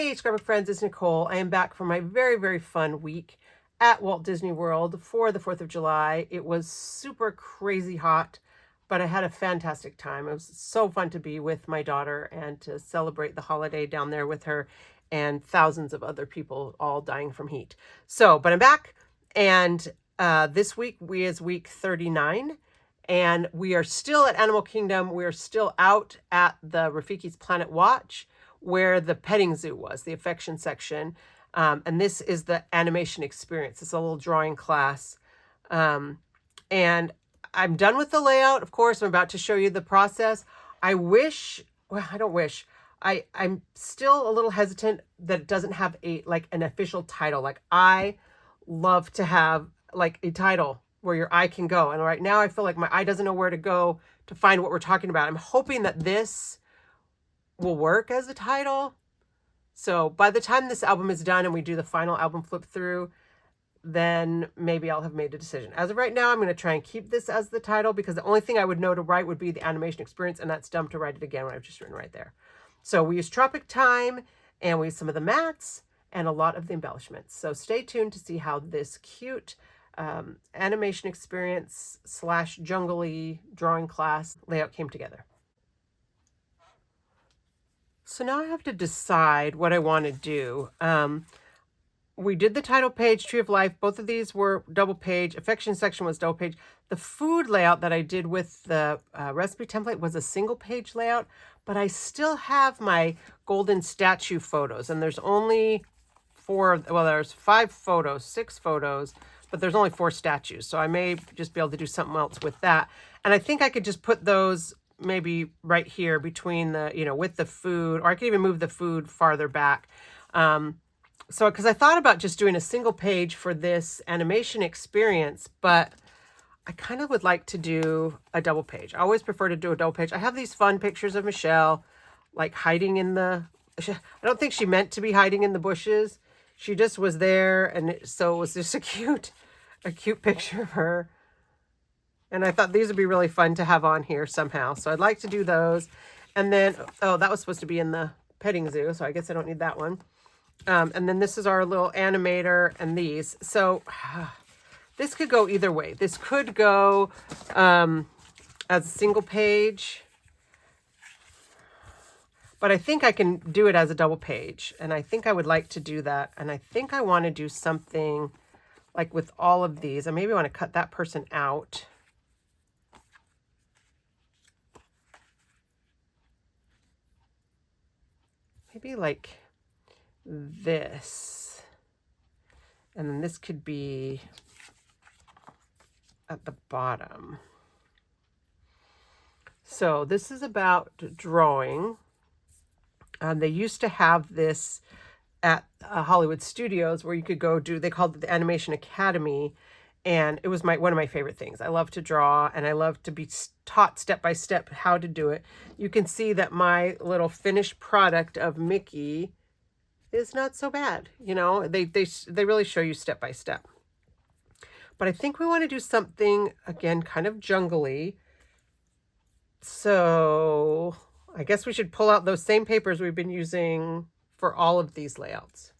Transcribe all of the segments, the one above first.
Hey, Scrapbook friends, it's Nicole. I am back from my very, very fun week at Walt Disney World for the 4th of July. It was super crazy hot, but I had a fantastic time. It was so fun to be with my daughter and to celebrate the holiday down there with her and thousands of other people all dying from heat. But I'm back, and this week is week 39. And we are still at Animal Kingdom. We are still out at the Rafiki's Planet Watch, where the petting zoo was, the affection section. And this is the animation experience. It's a little drawing class. And I'm done with the layout. Of course, I'm about to show you the process. I don't wish. I'm still a little hesitant that it doesn't have an official title. Like, I love to have like a title where your eye can go. And right now I feel like my eye doesn't know where to go to find what we're talking about. I'm hoping that this will work as a title. So by the time this album is done and we do the final album flip through, then maybe I'll have made a decision. As of right now, I'm going to try and keep this as the title because the only thing I would know to write would be the animation experience, and that's dumb to write it again when I've just written right there. So we use Tropic Time, and we use some of the mats and a lot of the embellishments. So stay tuned to see how this cute animation experience / jungle-y drawing class layout came together. So now I have to decide what I want to do. We did the title page, Tree of Life. Both of these were double page. Affection section was double page. The food layout that I did with the recipe template was a single page layout, but I still have my golden statue photos, and there's only there's 6 photos, but there's only 4 statues. So I may just be able to do something else with that. And I think I could just put those maybe right here between with the food, or I could even move the food farther back. Because I thought about just doing a single page for this animation experience, but I kind of would like to do a double page. I always prefer to do a double page. I have these fun pictures of Michelle, like hiding in I don't think she meant to be hiding in the bushes. She just was there, and so it was just a cute picture of her. And I thought these would be really fun to have on here somehow. So I'd like to do those. And then, that was supposed to be in the petting zoo, so I guess I don't need that one. And then this is our little animator and these. So this could go either way. This could go as a single page, but I think I can do it as a double page. And I think I would like to do that. And I think I want to do something like with all of these. I maybe want to cut that person out. Maybe like this. And then this could be at the bottom. So this is about drawing. They used to have this at Hollywood Studios where you could go do, they called it the Animation Academy. And it was one of my favorite things. I love to draw, and I love to be taught step by step how to do it. You can see that my little finished product of Mickey is not so bad. They really show you step by step. But I think we want to do something, again, kind of jungly. So I guess we should pull out those same papers we've been using for all of these layouts.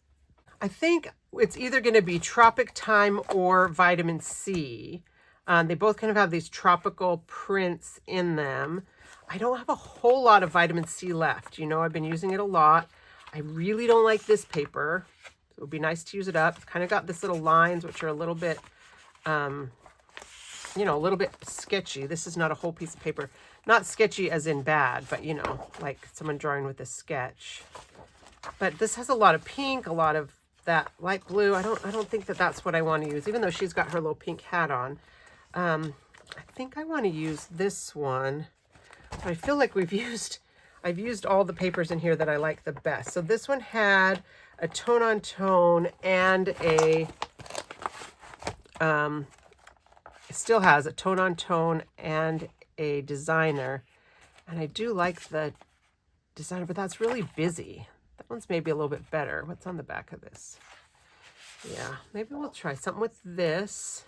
I think it's either going to be Tropic Time or Vitamin C. They both kind of have these tropical prints in them. I don't have a whole lot of Vitamin C left. I've been using it a lot. I really don't like this paper. It would be nice to use it up. It's kind of got this little lines, which are a little bit, a little bit sketchy. This is not a whole piece of paper. Not sketchy as in bad, but, like someone drawing with a sketch. But this has a lot of pink, a lot of that light blue. I don't think that that's what I want to use, even though she's got her little pink hat on. I think I want to use this one. But I feel like I've used all the papers in here that I like the best. So this one had a tone-on-tone and it still has a tone-on-tone and a designer. And I do like the designer, but that's really busy. That one's maybe a little bit better. What's on the back of this? Yeah, maybe we'll try something with this.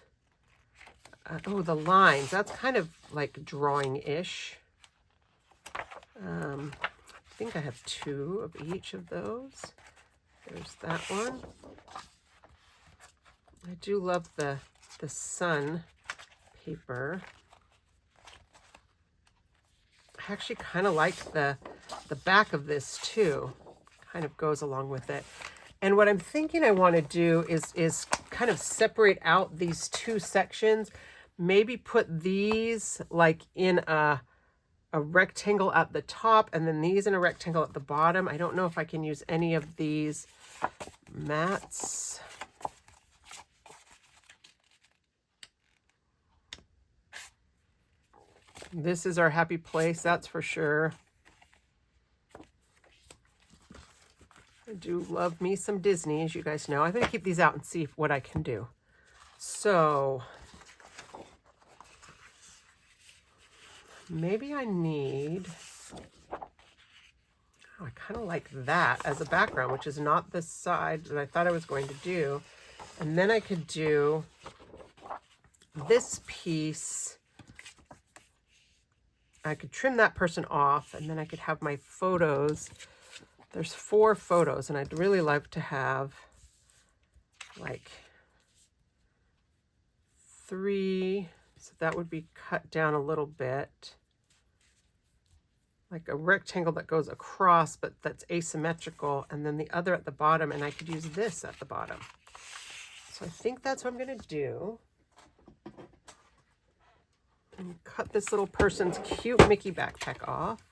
The lines. That's kind of like drawing-ish. I think I have 2 of each of those. There's that one. I do love the sun paper. I actually kind of like the back of this too. Kind of goes along with it. And what I'm thinking I want to do is kind of separate out these two sections. Maybe put these like in a rectangle at the top and then these in a rectangle at the bottom. I don't know if I can use any of these mats. This is our happy place, that's for sure. I do love me some Disney, as you guys know. I'm going to keep these out and see what I can do. So maybe I need, I kind of like that as a background, which is not the side that I thought I was going to do. And then I could do this piece. I could trim that person off, and then I could have my photos. There's 4 photos, and I'd really like to have like 3. So that would be cut down a little bit. Like a rectangle that goes across, but that's asymmetrical, and then the other at the bottom, and I could use this at the bottom. So I think that's what I'm going to do. And cut this little person's cute Mickey backpack off.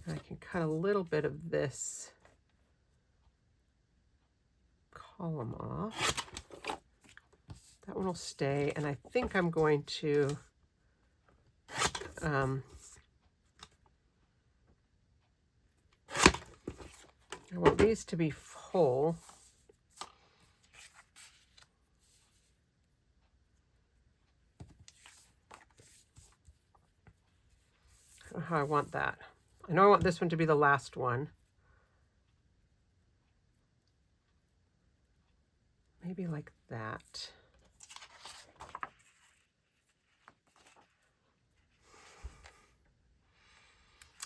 And I can cut a little bit of this column off. That one will stay, and I think I'm going to I want these to be full. I don't know how I want that. I know I want this one to be the last one. Maybe like that.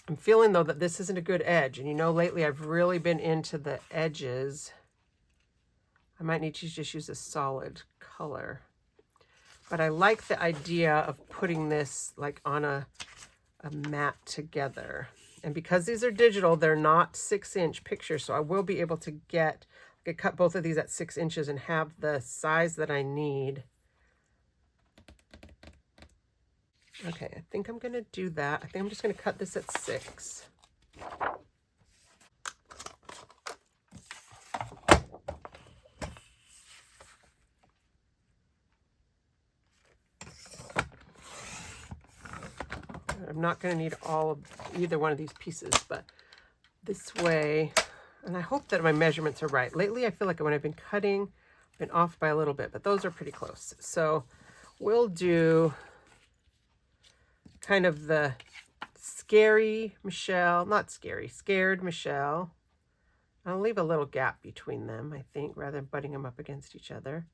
I'm feeling, though, that this isn't a good edge. And you know, lately I've really been into the edges. I might need to just use a solid color. But I like the idea of putting this like on a mat together. And because these are digital, they're not 6-inch pictures. So I will be able to get, I could cut both of these at 6 inches and have the size that I need. Okay, I think I'm going to do that. I think I'm just going to cut this at 6. I'm not going to need all of either one of these pieces, but this way, and I hope that my measurements are right. Lately, I feel like when I've been cutting, I've been off by a little bit, but those are pretty close. So we'll do kind of the scary Michelle, not scary, scared Michelle. I'll leave a little gap between them, I think, rather than butting them up against each other.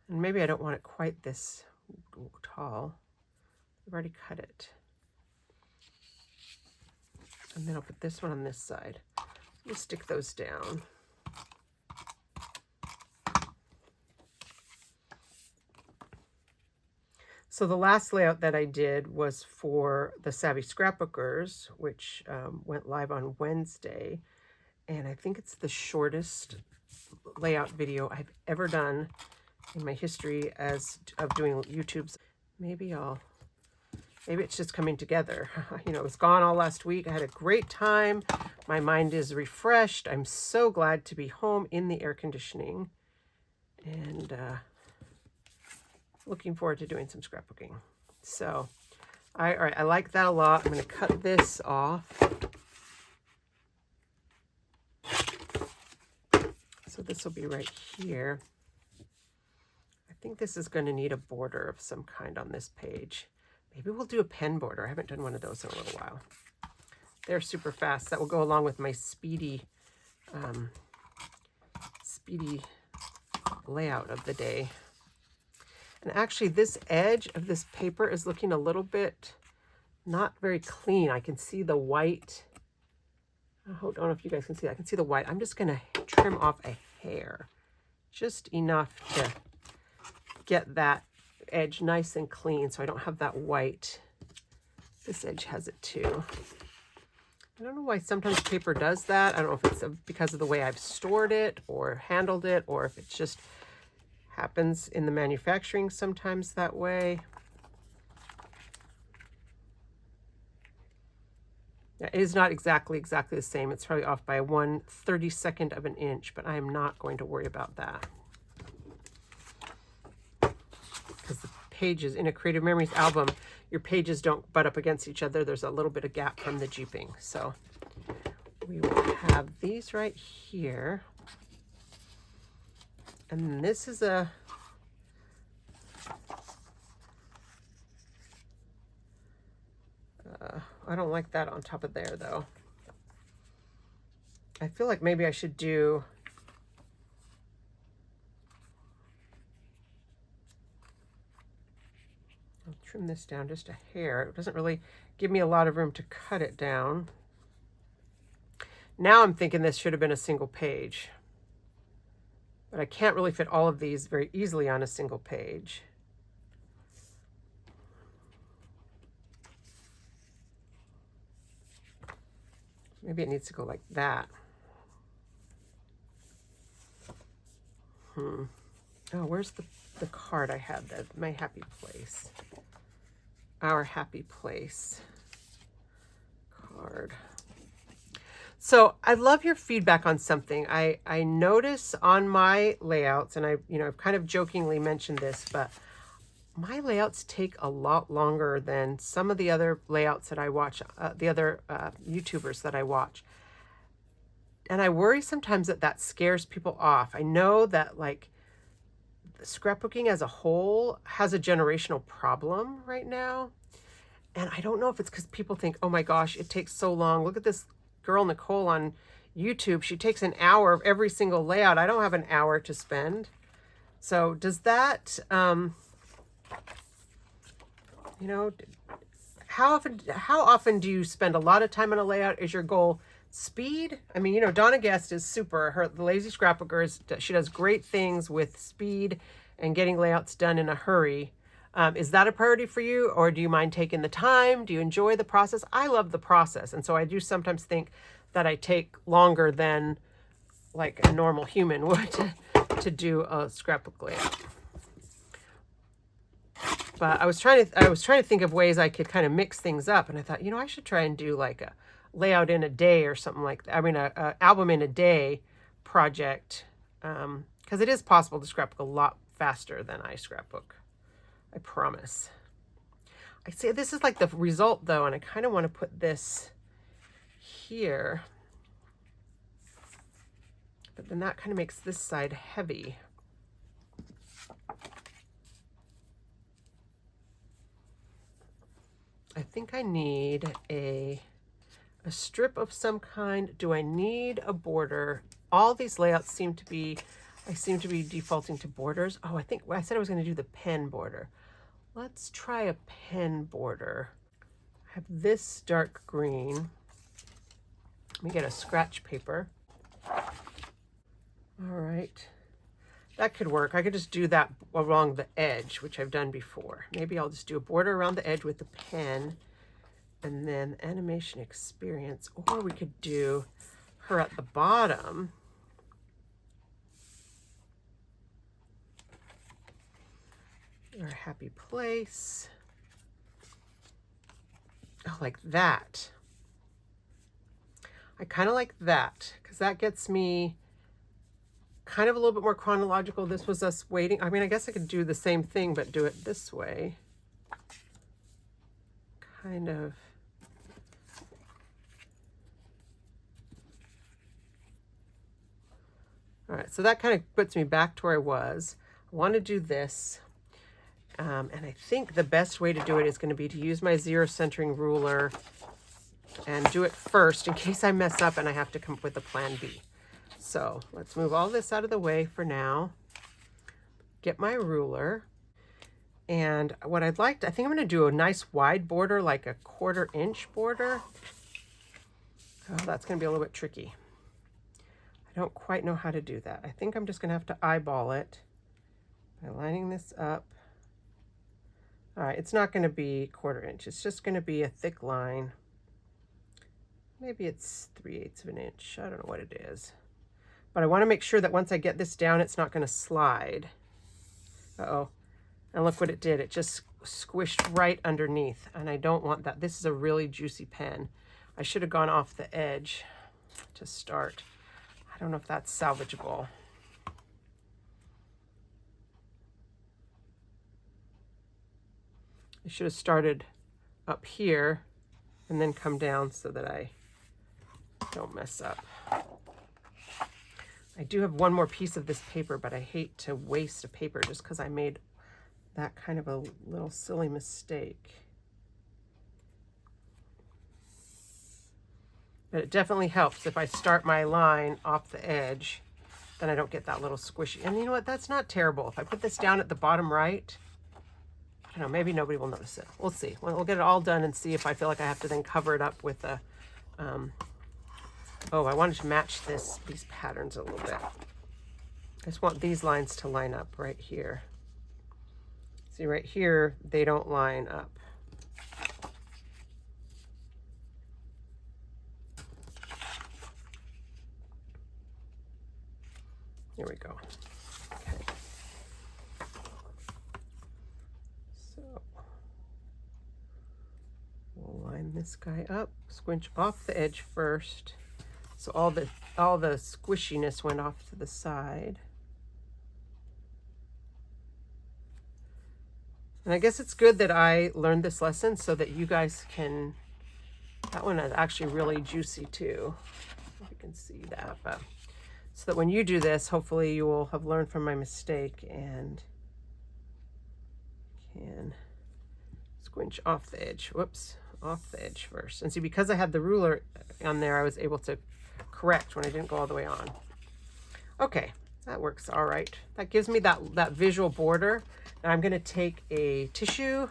And maybe I don't want it quite this tall. I've already cut it. And then I'll put this one on this side. We'll stick those down. So the last layout that I did was for the Savvy Scrapbookers, which went live on Wednesday. And I think it's the shortest layout video I've ever done in my history of doing YouTube's. Maybe it's just coming together. You know, it was gone all last week. I had a great time. My mind is refreshed. I'm so glad to be home in the air conditioning. And looking forward to doing some scrapbooking. So, all right, I like that a lot. I'm going to cut this off. So this will be right here. I think this is going to need a border of some kind on this page. Maybe we'll do a pen border. I haven't done one of those in a little while. They're super fast. That will go along with my speedy layout of the day. And actually, this edge of this paper is looking a little bit not very clean. I can see the white I don't know if you guys can see that. I can see the white. I'm just going to trim off a hair, just enough to get that edge nice and clean so I don't have that white. This edge has it too. I don't know why sometimes paper does that. I don't know if it's because of the way I've stored it or handled it, or if it just happens in the manufacturing sometimes that way. Yeah, it is not exactly the same. It's probably off by 1/32 of an inch, but I am not going to worry about that. Because the pages in a Creative Memories album, your pages don't butt up against each other. There's a little bit of gap from the jeeping. So we will have these right here. And this is a I don't like that on top of there though. I feel like maybe I should do I'll trim this down just a hair. It doesn't really give me a lot of room to cut it down. Now I'm thinking this should have been a single page, but I can't really fit all of these very easily on a single page. Maybe it needs to go like that. Oh, where's the card I had? My happy place. Our happy place card. So I love your feedback on something. I notice on my layouts, and I've kind of jokingly mentioned this, but my layouts take a lot longer than some of the other layouts that I watch, the other YouTubers that I watch. And I worry sometimes that scares people off. I know that like scrapbooking as a whole has a generational problem right now. And I don't know if it's because people think, oh my gosh, it takes so long. Look at this girl, Nicole, on YouTube. She takes an hour of every single layout. I don't have an hour to spend. So does that, how often do you spend a lot of time on a layout? Is your goal speed? I mean, Donna Guest is super. The Lazy Scrapbooker, she does great things with speed and getting layouts done in a hurry. Is that a priority for you, or do you mind taking the time? Do you enjoy the process? I love the process, and so I do sometimes think that I take longer than like a normal human would to do a scrapbook layout. But I was trying to think of ways I could kind of mix things up, and I thought, I should try and do like a layout in a day or something like that. I mean, a album in a day project, because it is possible to scrapbook a lot faster than I scrapbook. I promise. I see this is like the result though, and I kind of want to put this here, but then that kind of makes this side heavy. I think I need a strip of some kind. Do I need a border? All these layouts seem to be defaulting to borders. Oh, I said I was going to do the pen border. Let's try a pen border. I have this dark green. Let me get a scratch paper. All right. That could work. I could just do that along the edge, which I've done before. Maybe I'll just do a border around the edge with the pen, and then animation experience. Or we could do her at the bottom. Our happy place. Oh, like that. I kind of like that because that gets me kind of a little bit more chronological. This was us waiting. I mean, I guess I could do the same thing, but do it this way. Kind of. All right, so that kind of puts me back to where I was. I want to do this. And I think the best way to do it is going to be to use my zero centering ruler and do it first in case I mess up and I have to come up with a plan B. So let's move all this out of the way for now. Get my ruler. And what I'd like to, I think I'm going to do a nice wide border, like a 1/4 inch border. Oh, that's going to be a little bit tricky. I don't quite know how to do that. I think I'm just going to have to eyeball it by lining this up. All right, it's not going to be 1/4 inch. It's just going to be a thick line. Maybe it's 3/8 of an inch. I don't know what it is. But I want to make sure that once I get this down, it's not going to slide. Uh-oh. And look what it did. It just squished right underneath. And I don't want that. This is a really juicy pen. I should have gone off the edge to start. I don't know if that's salvageable. I should have started up here and then come down so that I don't mess up. I do have one more piece of this paper, but I hate to waste a paper just because I made that kind of a little silly mistake. But it definitely helps if I start my line off the edge, then I don't get that little squishy. And you know what? That's not terrible. If I put this down at the bottom right, I don't know, maybe nobody will notice it. We'll see. We'll get it all done and see if I feel like I have to then cover it up with a, oh, I wanted to match these patterns a little bit. I just want these lines to line up right here. See, right here, they don't line up. Here we go. Okay. So we'll line this guy up, squinch off the edge first. So all the squishiness went off to the side. And I guess it's good that I learned this lesson so that you guys can, that one is actually really juicy too. If you can see that, but so that when you do this, hopefully you will have learned from my mistake and can squinch off the edge. Whoops, off the edge first. And see, because I had the ruler on there, I was able to correct when I didn't go all the way on. Okay, that works all right. That gives me that visual border. And I'm gonna take a tissue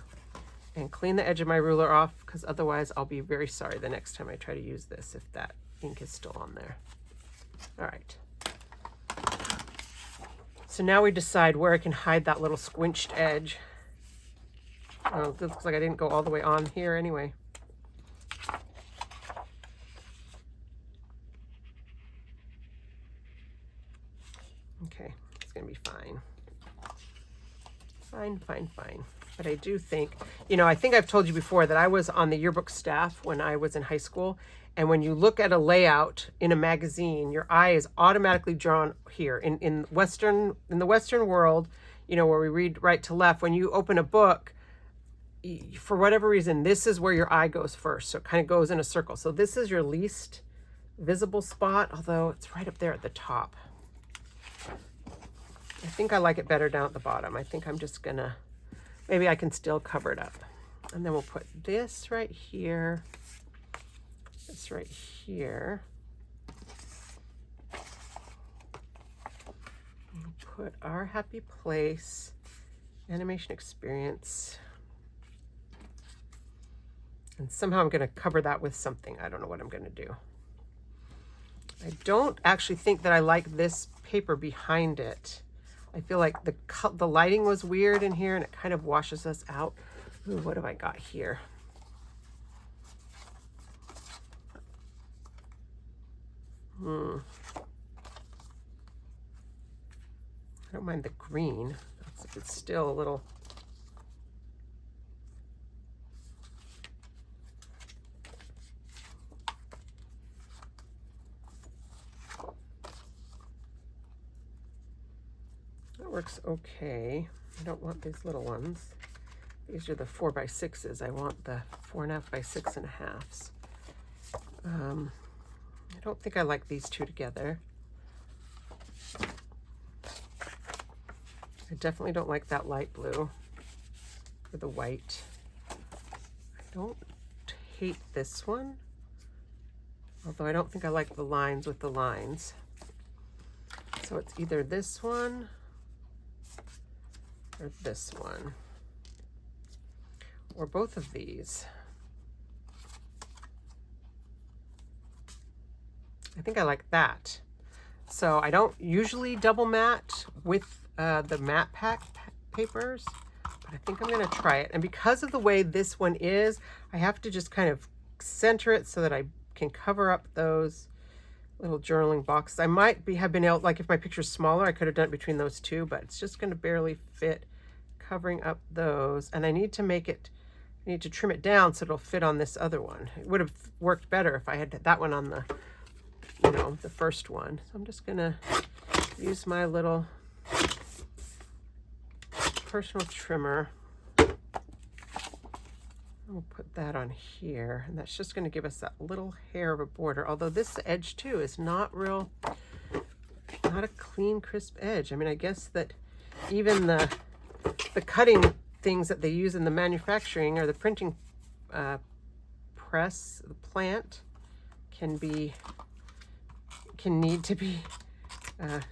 and clean the edge of my ruler off, because otherwise I'll be very sorry the next time I try to use this if that ink is still on there. All right. So now we decide where I can hide that little squinched edge. Oh, it looks like I didn't go all the way on here anyway. Okay, it's gonna be fine. Fine, fine, fine. But I do think, you know, I think I've told you before that I was on the yearbook staff when I was in high school. And when you look at a layout in a magazine, your eye is automatically drawn here. In the Western world, you know, where we read right to left, when you open a book, for whatever reason, this is where your eye goes first. So it kind of goes in a circle. So this is your least visible spot, although it's right up there at the top. I think I like it better down at the bottom. I think I'm just gonna, maybe I can still cover it up. And then we'll put this right here, this right here. We'll put our happy place, animation experience. And somehow I'm gonna cover that with something. I don't know what I'm gonna do. I don't actually think that I like this paper behind it. I feel like the lighting was weird in here and it kind of washes us out. Ooh, what have I got here? I don't mind the green. It's still a little. That works okay. I don't want these little ones. These are the 4x6s. I want the 4.5 by 6.5s. I don't think I like these two together. I definitely don't like that light blue or the white. I don't hate this one, although I don't think I like the lines with the lines. So it's either this one or this one, or both of these. I think I like that. So I don't usually double matte with the matte pack papers, but I think I'm going to try it. And because of the way this one is, I have to just kind of center it so that I can cover up those little journaling boxes. I might have been able, like if my picture's smaller, I could have done it between those two, but it's just going to barely fit covering up those. And I need to make it, I need to trim it down so it'll fit on this other one. It would have worked better if I had that one on the, you know, the first one. So I'm just going to use my little personal trimmer. We'll put that on here, and that's just going to give us that little hair of a border. Although this edge too is not a clean, crisp edge. I mean, I guess that even the cutting things that they use in the manufacturing or the printing press, the plant, can need to be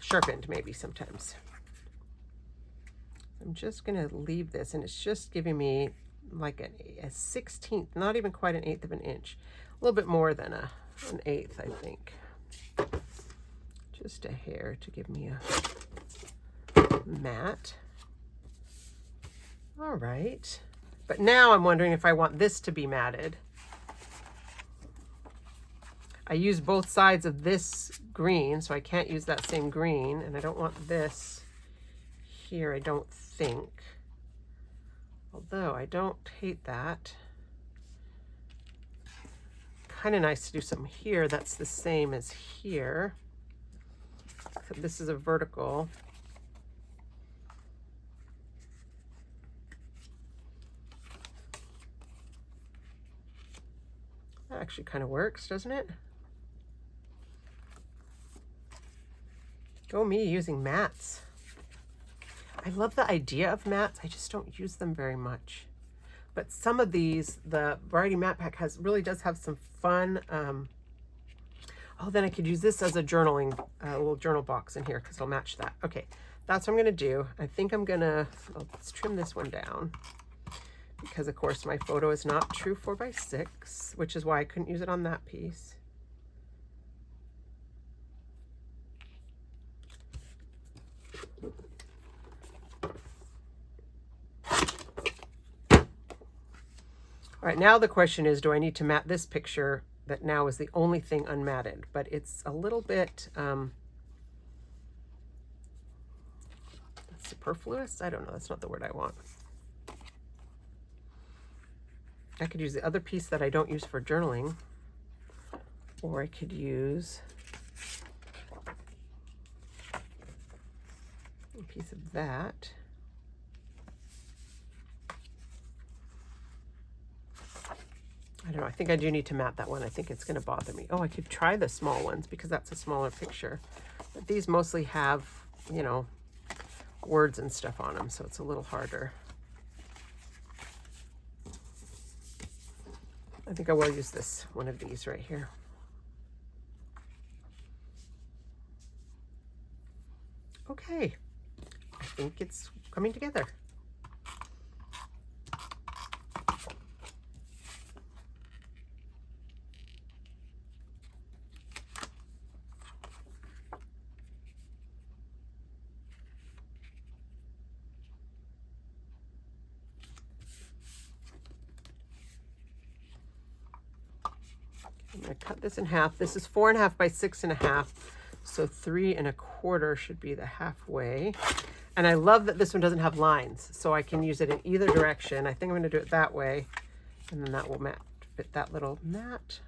sharpened maybe sometimes. I'm just going to leave this, and it's just giving me like a 16th, not even quite an 1/8 of an inch, a little bit more than an 1/8, I think. Just a hair to give me a matte. All right, but now I'm wondering if I want this to be matted. I use both sides of this green, so I can't use that same green, and I don't want this here, I don't think. Although I don't hate that. Kind of nice to do something here that's the same as here. Except this is a vertical. That actually kind of works, doesn't it? Go me using mattes. I love the idea of mattes. I just don't use them very much. But some of these, the Variety Matte Pack really does have some fun. Oh, then I could use this as a journaling, little journal box in here because it'll match that. Okay, that's what I'm going to do. I think I'm going to, let's trim this one down because, of course, my photo is not true 4x6, which is why I couldn't use it on that piece. All right, now the question is, do I need to matte this picture that now is the only thing unmatted? But it's a little bit superfluous. I don't know, that's not the word I want. I could use the other piece that I don't use for journaling, or I could use a piece of that. I don't know, I think I do need to matte that one. I think it's going to bother me. Oh, I could try the small ones because that's a smaller picture. But these mostly have, you know, words and stuff on them, so it's a little harder. I think I will use this, one of these right here. Okay, I think it's coming together. I'm going to cut this in half. This is 4.5 by 6.5, so 3 1/4 should be the halfway. And I love that this one doesn't have lines, so I can use it in either direction. I think I'm going to do it that way, and then that will fit that little mat.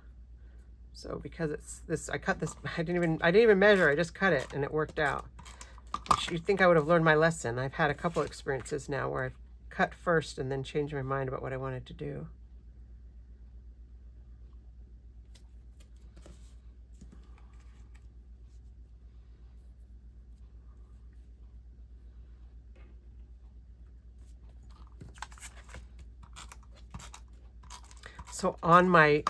So because it's this, I cut this. I didn't even measure. I just cut it, and it worked out. You'd think I would have learned my lesson. I've had a couple experiences now where I've cut first and then changed my mind about what I wanted to do. So on my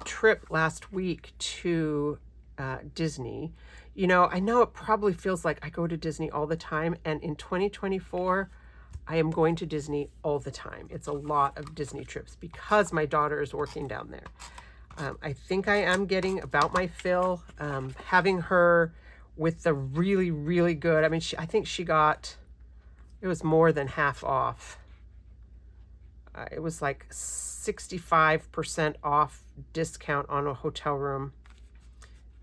trip last week to Disney, you know, I know it probably feels like I go to Disney all the time, and in 2024, I am going to Disney all the time. It's a lot of Disney trips because my daughter is working down there. I think I am getting about my fill. Having her with the really, really good, I mean, I think she got, it was more than half off. It was like 65% off discount on a hotel room.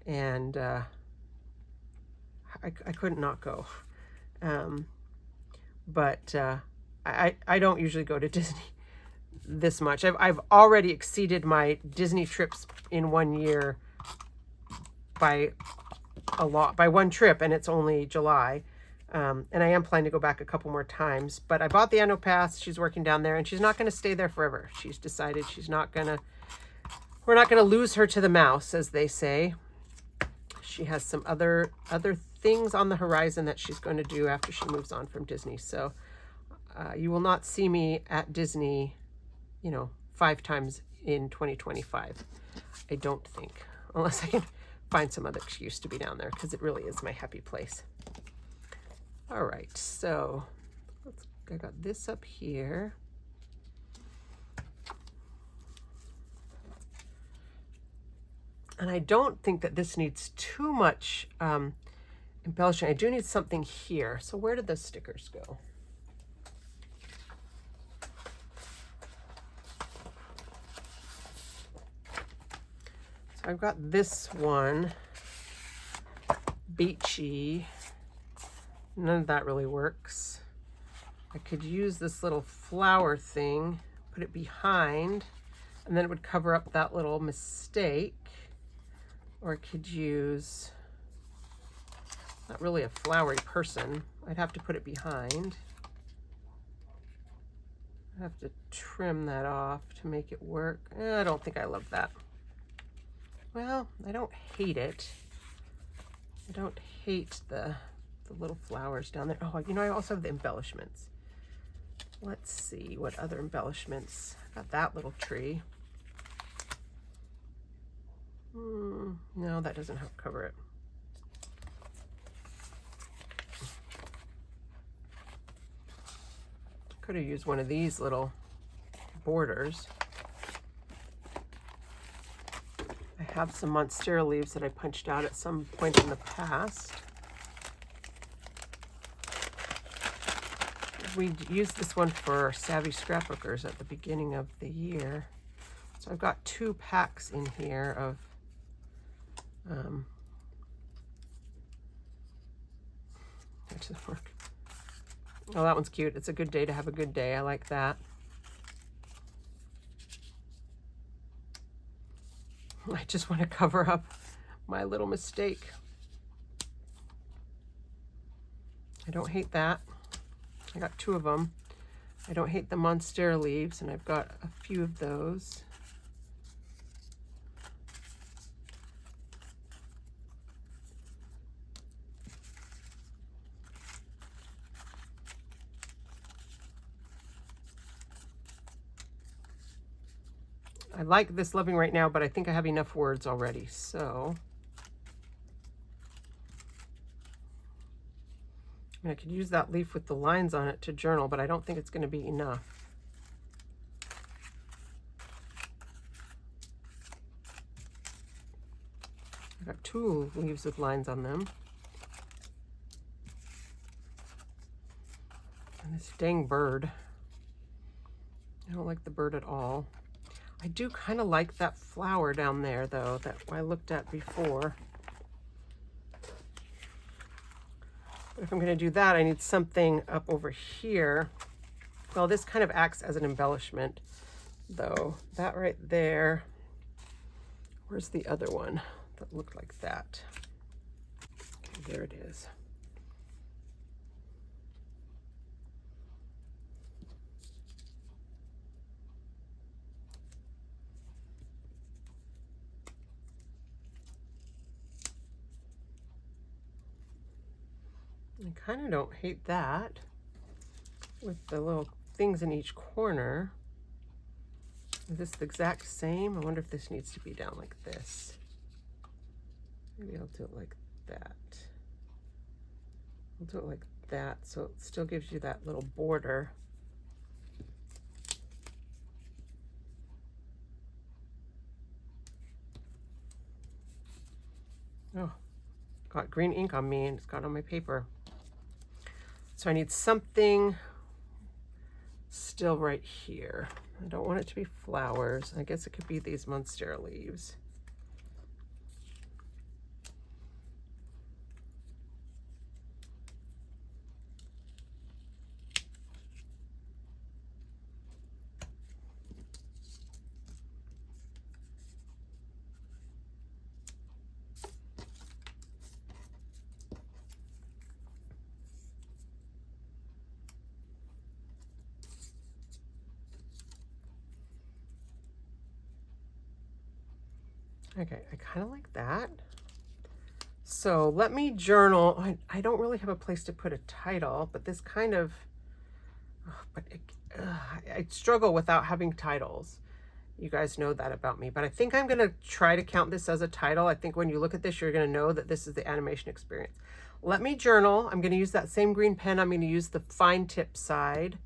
And I couldn't not go. But I don't usually go to Disney this much. I've already exceeded my Disney trips in 1 year by a lot, by one trip, and it's only July. And I am planning to go back a couple more times. But I bought the annual pass. She's working down there, and she's not going to stay there forever. She's decided she's not going to, we're not going to lose her to the mouse, as they say. She has some other things on the horizon that she's going to do after she moves on from Disney. So you will not see me at Disney, 5 times in 2025. I don't think, unless I can find some other excuse to be down there, because it really is my happy place. All right, so I got this up here. And I don't think that this needs too much embellishing. I do need something here. So where did those stickers go? So I've got this one, beachy. None of that really works. I could use this little flower thing, put it behind, and then it would cover up that little mistake. Or I could use, not really a flowery person. I'd have to put it behind. I have to trim that off to make it work. I don't think I love that. Well, I don't hate it. I don't hate the little flowers down there. Oh, I also have the embellishments. Let's see what other embellishments. I got that little tree. No, that doesn't help cover it. Could have used one of these little borders. I have some monstera leaves that I punched out at some point in the past. We used this one for Savvy Scrapbookers at the beginning of the year. So I've got 2 packs in here of that doesn't work. Oh, that one's cute. It's a good day to have a good day. I like that. I just want to cover up my little mistake. I don't hate that. I got 2 of them. I don't hate the monstera leaves, and I've got a few of those. I like this Loving Right Now, but I think I have enough words already, so. I mean, I could use that leaf with the lines on it to journal, but I don't think it's going to be enough. I've got 2 leaves with lines on them. And this dang bird. I don't like the bird at all. I do kind of like that flower down there, though, that I looked at before. But if I'm going to do that, I need something up over here. Well, this kind of acts as an embellishment, though. That right there. Where's the other one that looked like that? Okay, there it is. I kind of don't hate that with the little things in each corner. Is this the exact same? I wonder if this needs to be down like this. Maybe I'll do it like that. I'll do it like that so it still gives you that little border. Oh, got green ink on me and it's got on my paper. So I need something still right here. I don't want it to be flowers. I guess it could be these monstera leaves. Okay, I kind of like that. So let me journal. I don't really have a place to put a title, but this kind of, I struggle without having titles. You guys know that about me, but I think I'm going to try to count this as a title. I think when you look at this, you're going to know that this is the animation experience. Let me journal. I'm going to use that same green pen. I'm going to use the fine tip side.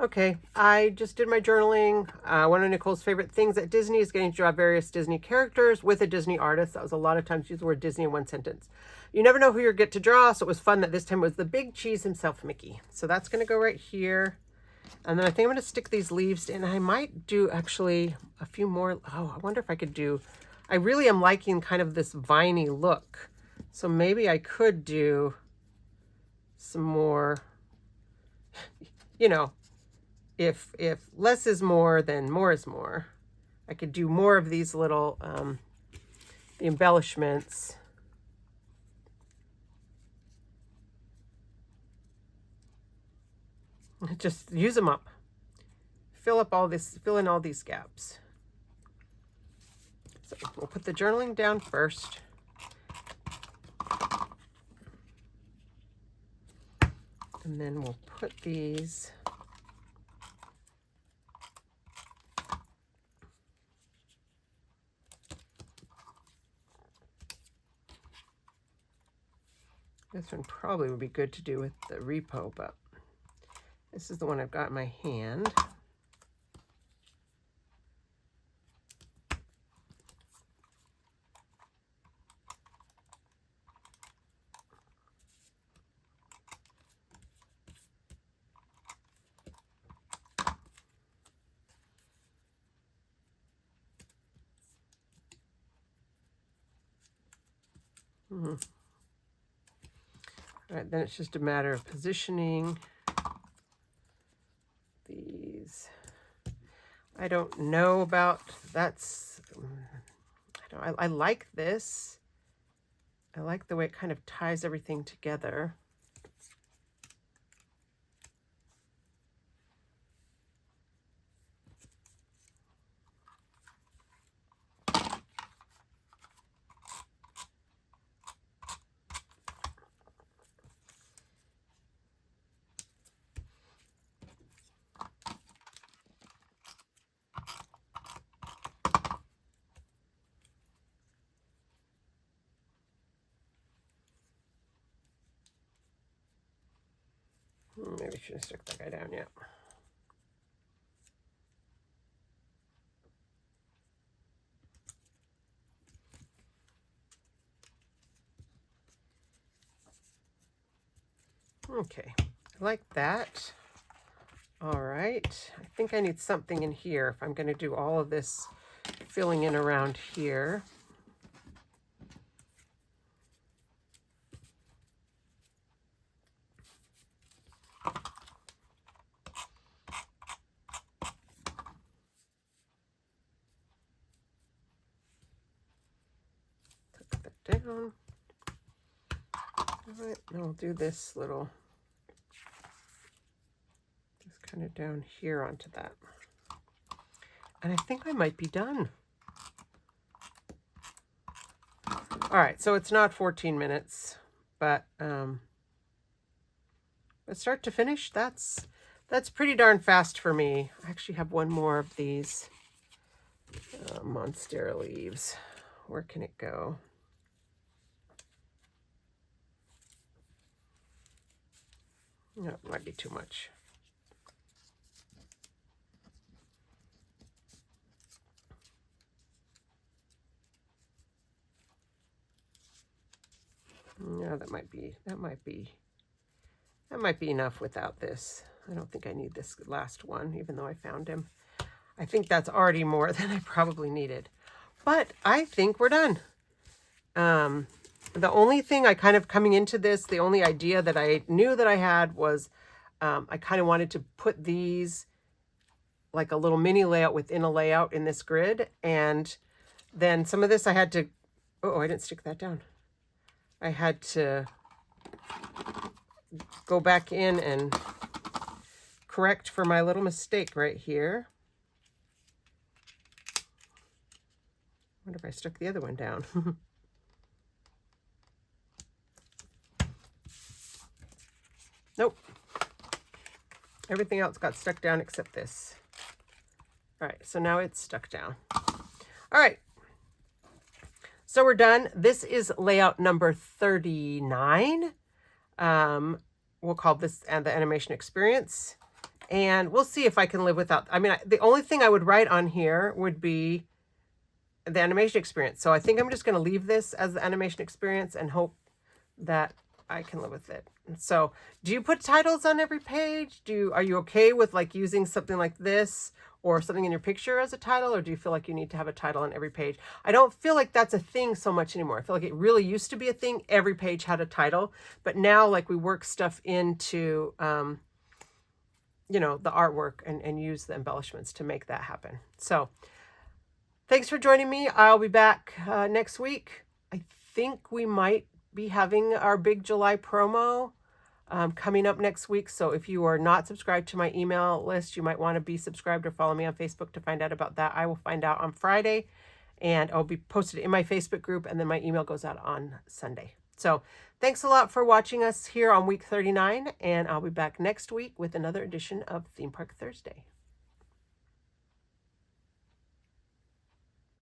Okay, I just did my journaling. One of Nicole's favorite things at Disney is getting to draw various Disney characters with a Disney artist. That was a lot of times use the word Disney in one sentence. You never know who you get to draw, so it was fun that this time was the big cheese himself, Mickey. So that's going to go right here. And then I think I'm going to stick these leaves in. I might do actually a few more. Oh, I wonder if I could do, I really am liking kind of this viney look. So maybe I could do some more, you know, if less is more, then more is more. I could do more of these little the embellishments. Just use them up. Fill in all these gaps. So we'll put the journaling down first. And then we'll put these this one probably would be good to do with the repo, but this is the one I've got in my hand. All right, then it's just a matter of positioning these. I don't know about, that's, I like this. I like the way it kind of ties everything together. Maybe I shouldn't stick that guy down yet. Okay, I like that. All right, I think I need something in here if I'm going to do all of this filling in around here. Tuck that down. All right, now I'll do this little, just kind of down here onto that. And I think I might be done. All right, so it's not 14 minutes, but start to finish, that's pretty darn fast for me. I actually have one more of these monstera leaves. Where can it go? No, it might be too much. Yeah, that might be enough without this. I don't think I need this last one, even though I found him. I think that's already more than I probably needed. But I think we're done. The only thing I kind of coming into this, the only idea that I knew that I had was I kind of wanted to put these like a little mini layout within a layout in this grid. And then some of this I had to, oh, I didn't stick that down. I had to go back in and correct for my little mistake right here. I wonder if I stuck the other one down. Nope. Everything else got stuck down except this. All right, so now it's stuck down. All right. So we're done. This is layout number 39. We'll call this the animation experience. And we'll see if I can live without. I mean, the only thing I would write on here would be the animation experience. So I think I'm just going to leave this as the animation experience and hope that I can live with it. So do you put titles on every page? Are you okay with like using something like this or something in your picture as a title? Or do you feel like you need to have a title on every page? I don't feel like that's a thing so much anymore. I feel like it really used to be a thing. Every page had a title, but now like we work stuff into, you know, the artwork and use the embellishments to make that happen. So thanks for joining me. I'll be back next week. I think we might be having our big July promo coming up next week. So if you are not subscribed to my email list, you might want to be subscribed or follow me on Facebook to find out about that. I will find out on Friday and I'll be posted in my Facebook group, and then my email goes out on Sunday. So thanks a lot for watching us here on week 39, and I'll be back next week with another edition of Theme Park Thursday.